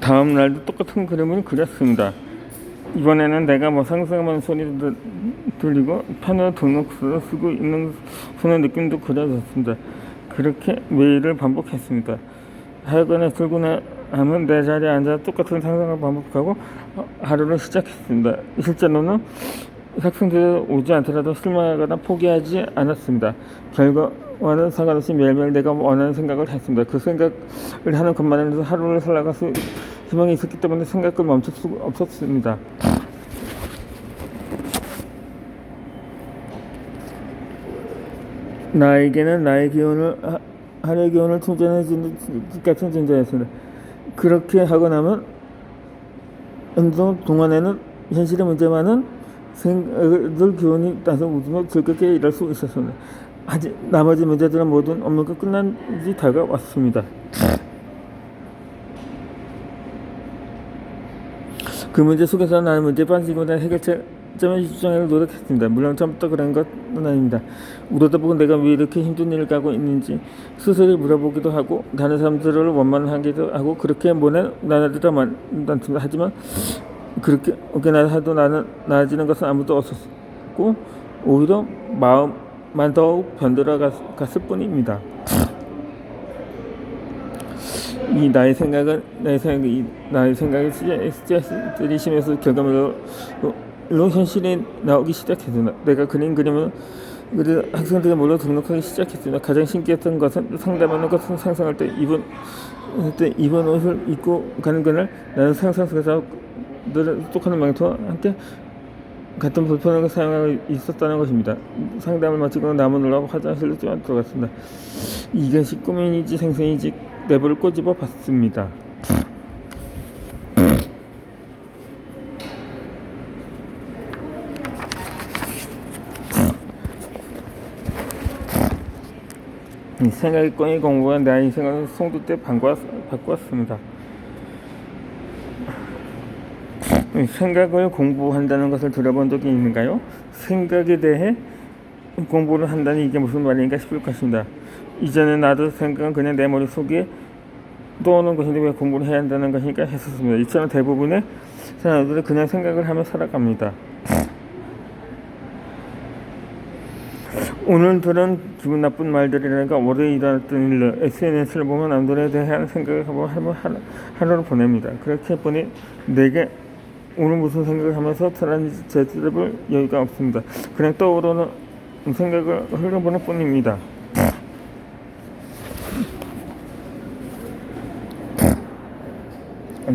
다음 날도 똑같은 그림을 그렸습니다. 이번에는 내가 뭐 상상하는 소리도 들리고 펜으로 등록서를 쓰고 있는 손의 느낌도 그려졌습니다. 그렇게 매일을 반복했습니다. 학원에 출근하면 내 자리에 앉아 똑같은 상상을 반복하고 하루를 시작했습니다. 실제로는 학생들이 오지 않더라도 실망하거나 포기하지 않았습니다. 결과와는 상관없이 매일매일 내가 원하는 생각을 했습니다. 그 생각을 하는 것만으로도 하루를 살아갈 수 희망이 있었기 때문에 생각을 멈출 수 없었습니다. 나에게는 나의 기운을 하루의 기운을 충전해주는 같은 존재였습니다. 그렇게 하고 나면 운동 동안에는 현실의 문제만은 생각들 기운이 나서 웃으며 즐겁게 일할 수 있었습니다. 아직 나머지 문제들은 모든 업무가 끝난 지 다가왔습니다. 그 문제 속에서 나는 문제에 빠지기보다 해결점을 주장하려 노력했습니다. 물론 처음부터 그런 건 아닙니다. 우러다 보고 내가 왜 이렇게 힘든 일을 가고 있는지 스스로 물어보기도 하고 다른 사람들을 원망하기도 하고 그렇게 나나들도 많습니다. 하지만 그렇게 나도 나는 나아지는 것은 아무도 없었고 오히려 마음만 더욱 변들어 갔을 뿐입니다. 나의 생각이 스트레스들이 심해서 결과물로 현실에 나오기 시작했습니다. 내가 그림을 학생들에게 몰래 등록하기 시작했습니다. 가장 신기했던 것은 상담하는 것을 상상할 때 입은 옷을 입고 가는 그날 나는 상상 속에서 늘 똑같은 망토와 함께 같은 불편함을 사용하고 있었다는 것입니다. 상담을 마치고 남은 놀라고 화장실로 들어갔습니다. 이것이 꿈인지 생생인지 내부를 꼬집어 봤습니다. 생각이 꺼니 공부한 내 인생은 송도 때 바꾸었습니다. 생각을 공부한다는 것을 들어본 적이 있는가요? 생각에 대해 공부를 한다니 이게 무슨 말인가 싶을 것입니다. 이전에 나도 생각은 그냥 내 머릿속에 떠오는 것인데 왜 공부를 해야 한다는 것인가 했었습니다. 이처럼 대부분의 사람들은 그냥 생각을 하며 살아갑니다. 오늘 들은 기분 나쁜 말들이라든가 오래 일어났던 일, SNS를 보면 남들에 대한 생각을 하고 하루를 보냅니다. 그렇게 보니 내게 오늘 무슨 생각을 하면서 살았는지 되돌아볼 여유가 없습니다. 그냥 떠오르는 생각을 흘려보낼 뿐입니다.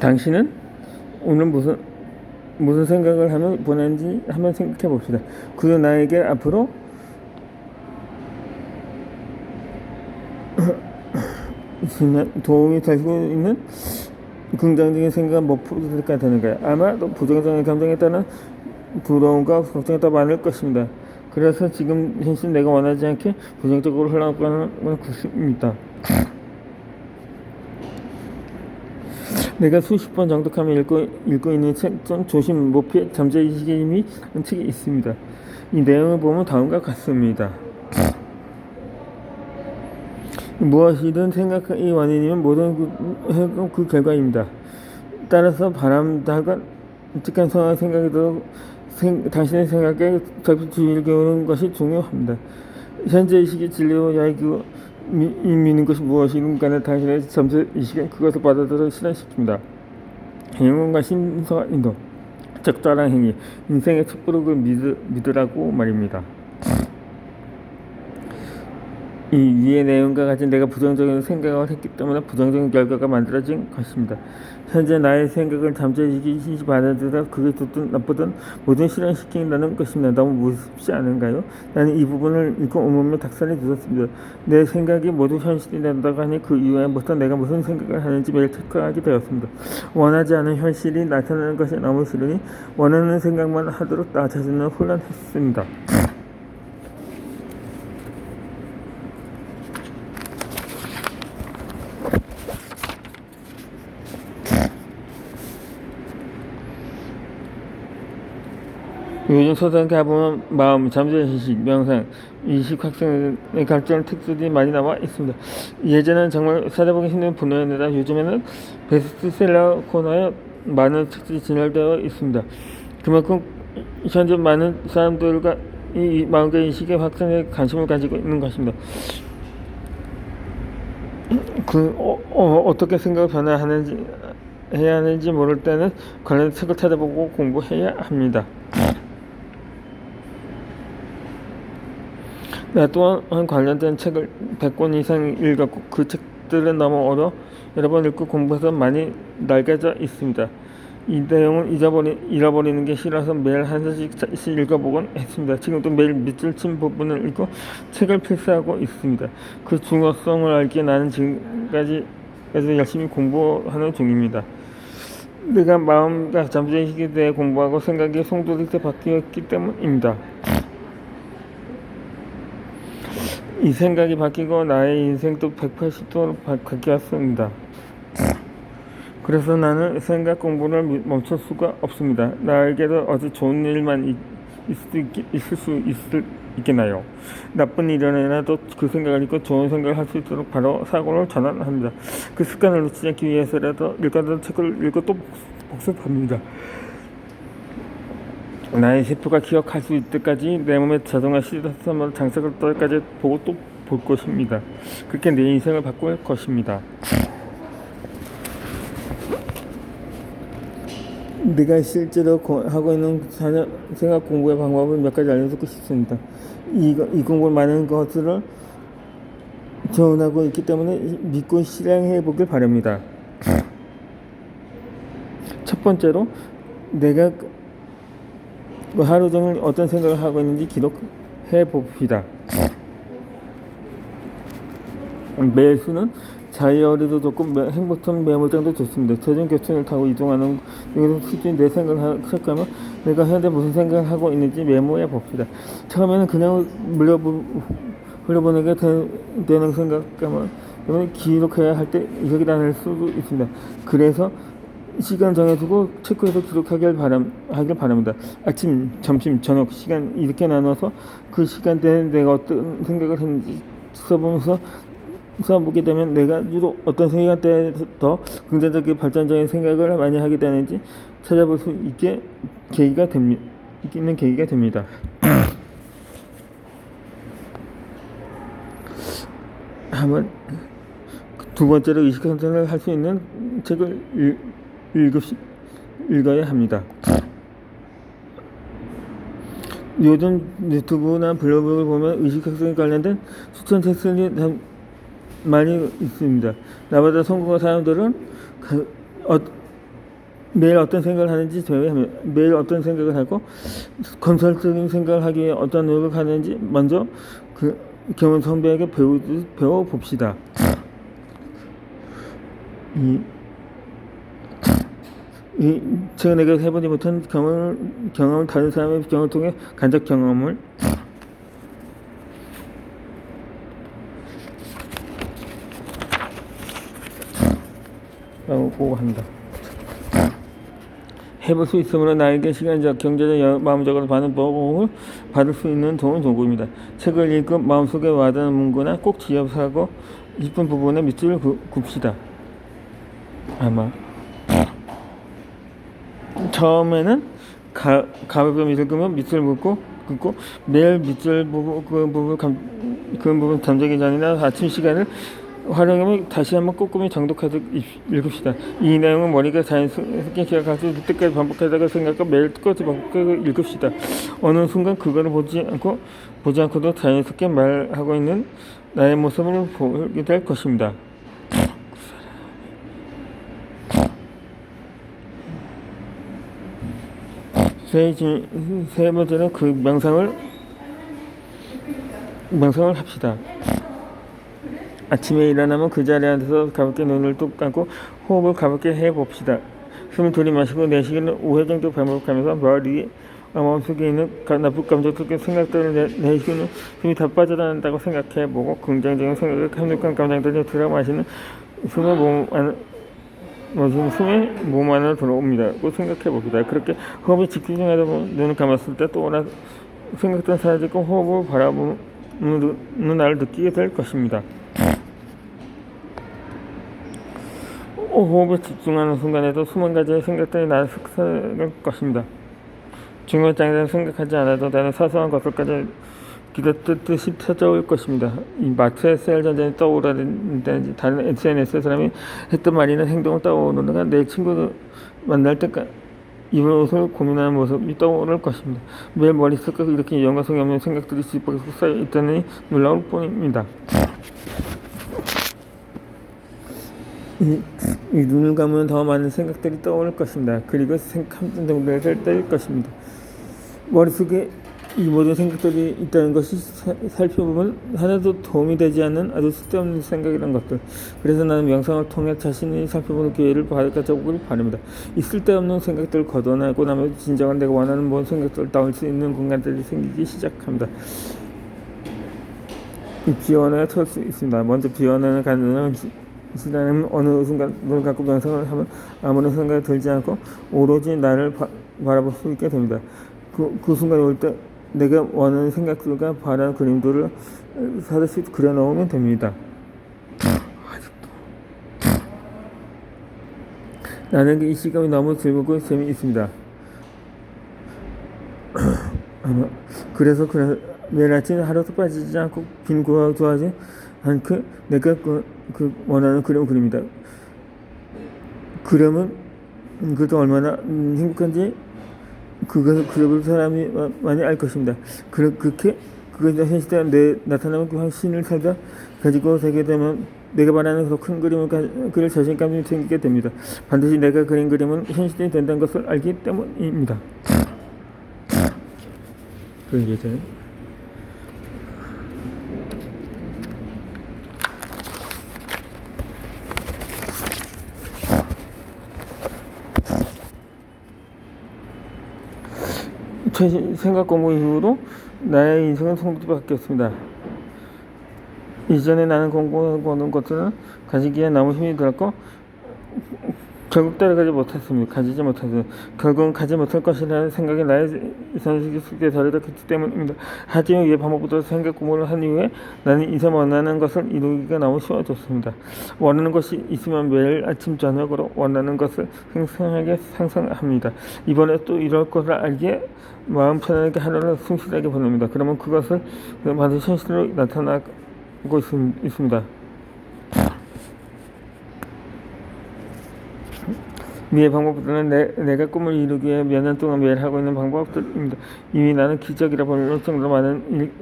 당신은 오늘 무슨 생각을 하며 보냈는지 한번 생각해 봅시다. 그 나에게 앞으로 도움이 될 수 있는 긍정적인 생각은 몇 %가 되는가요? 아마도 부정적인 감정에 따른 부러움과 걱정이 더 많을 것입니다. 그래서 지금 현실 내가 원하지 않게 부정적으로 흘러가는 건 굳습니다. 내가 수십 번 정독하며 읽고 있는 책 중 조심 모피의 잠재의식의 힘이라는 책이 있습니다. 이 내용을 보면 다음과 같습니다. 무엇이든 생각의 원인이면 모든 그 결과입니다. 따라서 바람직한 생각에도 당신의 생각에 적극 주의를 기울이는 것이 중요합니다. 현재의식의 진리로 야기고 믿는 것이 무엇이든 간에 당신의 잠재의식은 그것을 받아들여 실현시킵니다. 행운과 신성한 인도, 적절한 행위, 인생의 촛불을 믿으라고 말입니다. 이 위의 내용과 같이 내가 부정적인 생각을 했기 때문에 부정적인 결과가 만들어진 것입니다. 현재 나의 생각을 잠재의식이 받아들여 그게 좋든 나쁘든 모든 실현시킨다는 것입니다. 너무 무섭지 않은가요? 나는 이 부분을 읽고 온몸에 닭살이 돋았습니다. 내 생각이 모두 현실이 된다고 하니 그 이후부터 내가 무슨 생각을 하는지 매일 체크하게 되었습니다. 원하지 않은 현실이 나타나는 것이 너무 싫으니 원하는 생각만 하도록 나 자신을 훈련했습니다. 요즘 서점 가보면 마음, 잠재의식, 명상, 이식 학생의 각종 특수들이 많이 나와 있습니다. 예전에는 정말 찾아보기 힘든 분야입니다. 요즘에는 베스트셀러 코너에 많은 책들이 진열되어 있습니다. 그만큼 현재 많은 사람들과 이 마음과 인식의 확산에 관심을 가지고 있는 것입니다. 어떻게 생각을 변화하는지 해야 하는지 모를 때는 관련 책을 찾아보고 공부해야 합니다. 나 또한 관련된 책을 100권 이상 읽었고 그 책들은 너무 어려 여러 번 읽고 공부해서 많이 낡아져 있습니다. 이 내용을 잃어버리는 게 싫어서 매일 한 장씩 읽어보곤 했습니다. 지금도 매일 밑줄 친 부분을 읽고 책을 필사하고 있습니다. 그 중요성을 알기에 나는 지금까지 열심히 공부하는 중입니다. 내가 마음과 잠재의식에 대해 공부하고 생각이 송두리째 바뀌었기 때문입니다. 이 생각이 바뀌고 나의 인생도 180도로 바뀌었습니다. 그래서 나는 생각 공부를 멈출 수가 없습니다. 나에게도 아주 좋은 일만 있을 수 있겠나요? 나쁜 일이라도 그 생각을 잊고 좋은 생각을 할 수 있도록 바로 사고를 전환합니다. 그 습관을 놓치지 않기 위해서라도 읽어둔 책을 읽고 또 복습합니다. 나의 세포가 기억할 수 있을 때까지 내 몸에 자동화 시스템으로 장착을 때까지 보고 또 볼 것입니다. 그렇게 내 인생을 바꿀 것입니다. 내가 실제로 하고 있는 생각 공부의 방법을 몇 가지 알려주고 싶습니다. 이 공부를 많은 것들을 전하고 있기 때문에 믿고 실행해 보길 바랍니다. 첫 번째로 내가 하루 종일 어떤 생각을 하고 있는지 기록해 봅시다. 매수는 자이어리도 좋고 행복한 메모장도 좋습니다. 대중교통을 타고 이동하는 중에서 실제 내 생각을 시작하면 내가 현재 무슨 생각을 하고 있는지 메모해 봅시다. 처음에는 그냥 흘려보내게 되는 생각감은 기록해야 할 때 기억이 날 수도 있습니다. 그래서 시간 정해두고 체크해서 기록하길 바랍니다. 아침, 점심, 저녁 시간 이렇게 나눠서 그 시간대에 내가 어떤 생각을 했는지 써보게 되면 내가 주로 어떤 시간대에 더 긍정적인 발전적인 생각을 많이 하게 되는지 찾아볼 수 있는 계기가 됩니다. 두 번째로 의식 선택을 할 수 있는 책을 읽어야 합니다. 요즘 유튜브나 블로그를 보면 의식학습에 관련된 추천 책들이 많이 있습니다. 나보다 성공한 사람들은 매일 어떤 생각을 하는지 제외합니다. 매일 어떤 생각을 하고 건설적인 생각을 하기 위해 어떤 노력을 하는지 먼저 그 경험 선배에게 배워봅시다. 제가 내가 해보지 못한 경험을 다른 사람의 경험을 통해 간접 경험을 라고 한다. 해볼 수 있으므로 나에게 시간적, 경제적, 마음적으로 많은 보호를 받을 수 있는 좋은 도구입니다. 책을 읽고 마음속에 와닿는 문구나 꼭 지어서하고 싶은 부분에 밑줄을 굽시다. 아마 처음에는 가볍게 밑을 그으면 밑줄 긋고 매일 밑줄 그 부분 잠자기 전이나 아침 시간을 활용하면 다시 한번 꼼꼼히 정독해서 읽읍시다. 이 내용은 머리가 자연스럽게 기억할 수 있을 때까지 반복하다가 생각과 매일 끝까지 반복해서 읽읍시다. 어느 순간 그거를 보지 않고도 자연스럽게 말하고 있는 나의 모습을 보게 될 것입니다. 세 번째는 그 명상을 합시다. 아침에 일어나면 그 자리에 앉아서 가볍게 눈을 뚝 감고 호흡을 가볍게 해봅시다. 숨을 들이마시고 내쉬기는 5회 정도 반복하면서 머리 마음속에 있는 나쁜 감정 속의 생각들을 내쉬기는 숨이 다 빠져나간다고 생각해보고 긍정적인 생각을 행복한 감정들을 들어마시는 숨을 몸 숨이 몸 안으로 들어옵니다. 꼭 생각해 봅니다. 그렇게 호흡에 집중하다 보면 눈을 감았을 때 떠오르는 생각들은 사라지고 호흡을 바라보는 나를 느끼게 될 것입니다. 호흡에 집중하는 순간에도 수만 가지의 생각들이 나를 흡수할 것입니다. 중요한 장에는 생각하지 않아도 나는 사소한 것들까지 기다렸듯이 찾아올 것입니다. 이 마트의 세일 전쟁이 떠오르는지 다른 SNS의 사람이 했던 말이나 행동을 떠오르는가 내 친구를 만날 때까지 입을 옷을 고민하는 모습이 떠오를 것입니다. 매일 머릿속에 이렇게 연관성이 없는 생각들이 뒤집어서 쌓여 있다니 놀라울 뿐입니다. 이 눈을 감으면 더 많은 생각들이 떠오를 것입니다. 그리고 한참 정도에 될 것입니다. 머릿속에 이 모든 생각들이 있다는 것이 살펴보면 하나도 도움이 되지 않는 아주 쓸데없는 생각이라는 것들. 그래서 나는 명상을 통해 자신이 살펴보는 기회를 가져보길 바랍니다. 이 쓸데없는 생각들을 걷어내고 나면 진정한 내가 원하는 모든 생각들을 담을 수 있는 공간들이 생기기 시작합니다. 이 비워내어 털 수 있습니다. 먼저 비워내는 가능한 시간은 어느 순간 눈을 감고 명상을 하면 아무런 생각이 들지 않고 오로지 나를 바라볼 수 있게 됩니다. 그 순간이 올 때 내가 원하는 생각들과 바라는 그림들을 사듯이 그려놓으면 됩니다. 나는 이 시간이 너무 즐겁고 재미있습니다. 그래서 매일 아침 하루도 빠지지 않고 빈 구하고 좋아하지 않고 내가 원하는 그림을 그립니다. 그러면 그것도 얼마나 행복한지 그것을 그려볼 사람이 많이 알 것입니다. 그렇게 그것이 현실에 나타나면 그 신을 살다 가지고 되게 되면 내가 말하는 큰 그림을 그릴 자신감이 생기게 됩니다. 반드시 내가 그린 그림은 현실이 된다는 것을 알기 때문입니다. 그런 얘기죠. 생각 공부 이후로 나의 인생은 성적이 바뀌었습니다. 이전에 나는 공부하는 것들은 가지기에 너무 힘이 들었고 결국 가지지 못했습니다. 결국은 가지 못할 것이라는 생각이 나의 이상식 속에 자리했기 때문입니다. 하지만 이 방법부터 생각 공부를 한 이후에 나는 이제 원하는 것을 이루기가 너무 쉬워졌습니다. 원하는 것이 있으면 매일 아침 저녁으로 원하는 것을 생생하게 상상합니다. 이번에 또 이럴 것을 알기에 마음 편하게 하루를 충실하게 보냅니다. 그러면 그것을 반드시 현실로 나타나고 있습니다. 이의 방법들은 내가 꿈을 이루기 위해 몇 년 동안 매일 하고 있는 방법들입니다. 이미 나는 기적이라 불릴 정도로 많은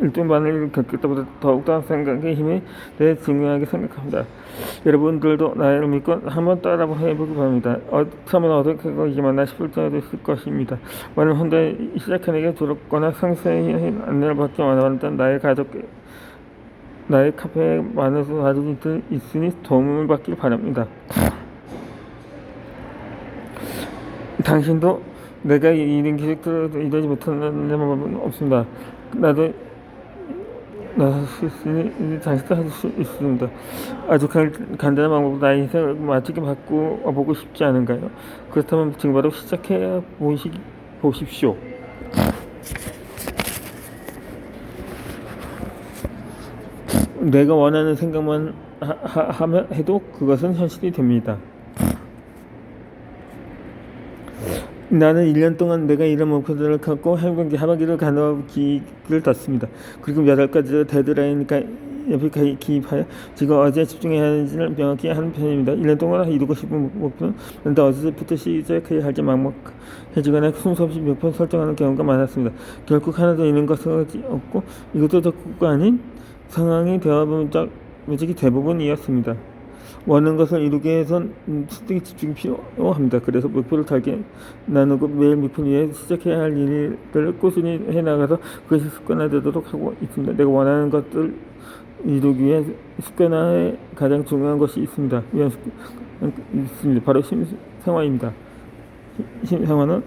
일등반을 겪었다보다 더욱더 생각의 힘이 내 중요하게 생각합니다. 여러분들도 나를 믿고 한번 따라해보기 바랍니다. 처음엔 어색하기만 나 싶을 때도 있을 것입니다. 만약 혼자 시작하는 게 두렵거나 상세히 안내를 받기 원하는 나의 카페에 많은 가족이 있으니 도움을 받길 바랍니다. 당신도 내가 이런 기획들을 이루지 못하는 방법은 없습니다. 나도 할 수 있으니 당신도 할 수 있습니다. 아주 간단한 방법으로 나의 인생을 멋지게 바꾸어보고 싶지 않은가요? 그렇다면 지금 바로 시작해 보십시오. 내가 원하는 생각만 해도 그것은 현실이 됩니다. 나는 1년 동안 내가 이런 목표들을 갖고 하반기를 간호기를 뒀습니다. 그리고 8가지 데드라인이니까 옆에 기입하여 지금 어디에 집중해야 하는지를 명확히 하는 편입니다. 1년 동안 이루고 싶은 목표는 그런데 어디서부터 시작해야 할지 막막해지거나 순서 없이 목표 설정하는 경우가 많았습니다. 결국 하나도 이룬 것은 없고 이것도 적고가 아닌 상황이 되어본 적이 대부분이었습니다. 원하는 것을 이루기 위해선 특히 집중이 필요합니다. 그래서 목표를 달게 나누고 매일 목표를 위해 시작해야 할 일들을 꾸준히 해나가서 그것이 습관화되도록 하고 있습니다. 내가 원하는 것을 이루기 위해 습관화에 가장 중요한 것이 있습니다. 바로 심생활입니다. 심생활은